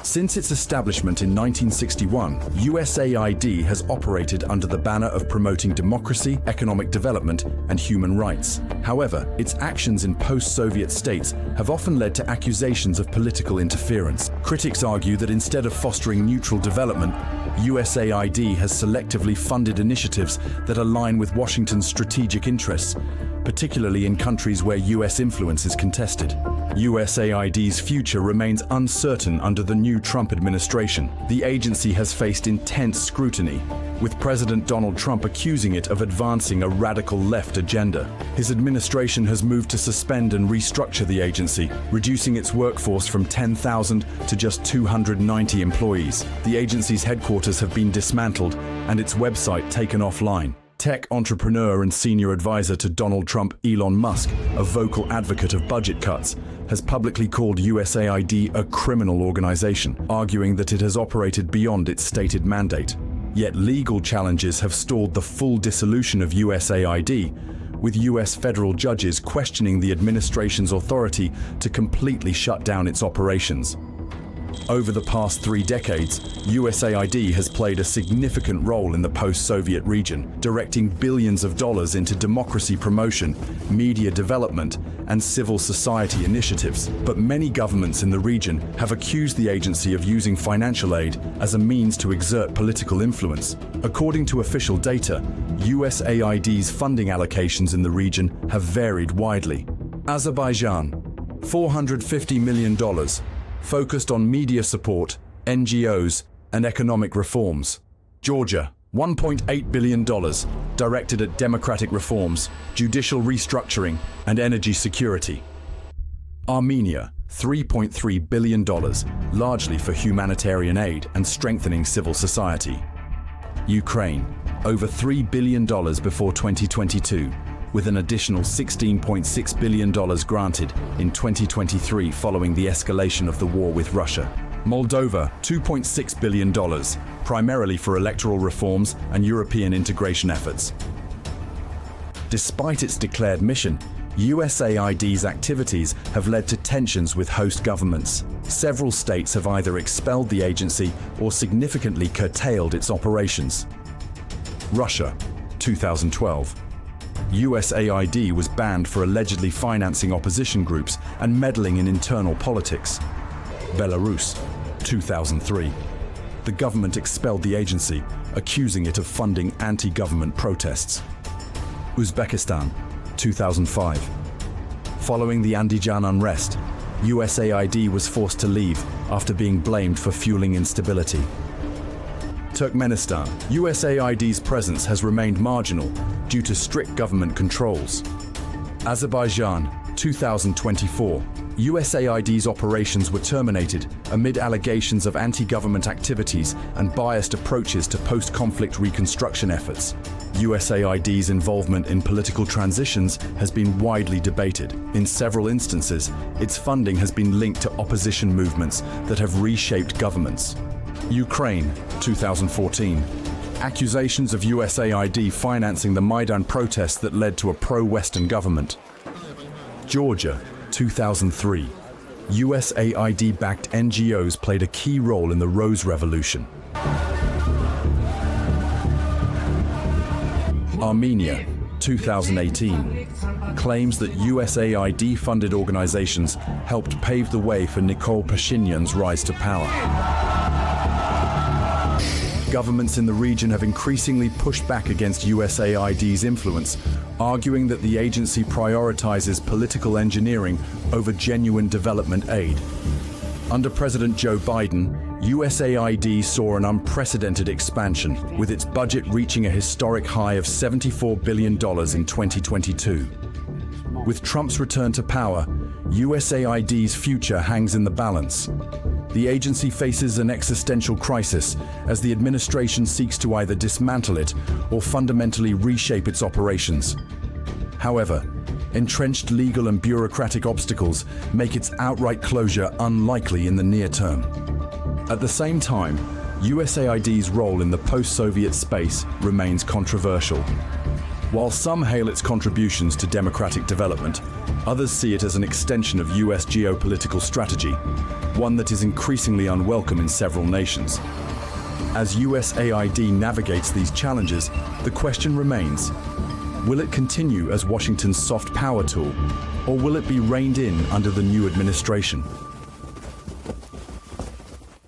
Since its establishment in 1961, USAID has operated under the banner of promoting democracy, economic development, and human rights. However, its actions in post-Soviet states have often led to accusations of political interference. Critics argue that instead of fostering neutral development, USAID has selectively funded initiatives that align with Washington's strategic interests, particularly in countries where US influence is contested. USAID's future remains uncertain under the new Trump administration. The agency has faced intense scrutiny, with President Donald Trump accusing it of advancing a radical left agenda. His administration has moved to suspend and restructure the agency, reducing its workforce from 10,000 to just 290 employees. The agency's headquarters have been dismantled and its website taken offline. Tech entrepreneur and senior advisor to Donald Trump, Elon Musk, a vocal advocate of budget cuts, has publicly called USAID a criminal organization, arguing that it has operated beyond its stated mandate. Yet legal challenges have stalled the full dissolution of USAID, with US federal judges questioning the administration's authority to completely shut down its operations. Over the past 3 decades, USAID has played a significant role in the post-Soviet region, directing billions of dollars into democracy promotion, media development, and civil society initiatives. But many governments in the region have accused the agency of using financial aid as a means to exert political influence. According to official data, USAID's funding allocations in the region have varied widely. Azerbaijan, $450 million. Focused on media support, NGOs, and economic reforms. Georgia, $1.8 billion, directed at democratic reforms, judicial restructuring, and energy security. Armenia, $3.3 billion, largely for humanitarian aid and strengthening civil society. Ukraine, over $3 billion before 2022, with an additional $16.6 billion granted in 2023 following the escalation of the war with Russia. Moldova, $2.6 billion, primarily for electoral reforms and European integration efforts. Despite its declared mission, USAID's activities have led to tensions with host governments. Several states have either expelled the agency or significantly curtailed its operations. Russia, 2012. USAID was banned for allegedly financing opposition groups and meddling in internal politics. Belarus, 2003. The government expelled the agency, accusing it of funding anti-government protests. Uzbekistan, 2005. Following the Andijan unrest, USAID was forced to leave after being blamed for fueling instability. Turkmenistan, USAID's presence has remained marginal due to strict government controls. Azerbaijan, 2024. USAID's operations were terminated amid allegations of anti-government activities and biased approaches to post-conflict reconstruction efforts. USAID's involvement in political transitions has been widely debated. In several instances, its funding has been linked to opposition movements that have reshaped governments. Ukraine, 2014. Accusations of USAID financing the Maidan protests that led to a pro-Western government. Georgia, 2003. USAID-backed NGOs played a key role in the Rose Revolution. Armenia, 2018. Claims that USAID-funded organizations helped pave the way for Nikol Pashinyan's rise to power. Governments in the region have increasingly pushed back against USAID's influence, arguing that the agency prioritizes political engineering over genuine development aid. Under President Joe Biden, USAID saw an unprecedented expansion, with its budget reaching a historic high of $74 billion in 2022. With Trump's return to power, USAID's future hangs in the balance. The agency faces an existential crisis as the administration seeks to either dismantle it or fundamentally reshape its operations. However, entrenched legal and bureaucratic obstacles make its outright closure unlikely in the near term. At the same time, USAID's role in the post-Soviet space remains controversial. While some hail its contributions to democratic development, Others see it as an extension of US geopolitical strategy, one that is increasingly unwelcome in several nations. As USAID navigates these challenges, the question remains, will it continue as Washington's soft power tool, or will it be reined in under the new administration?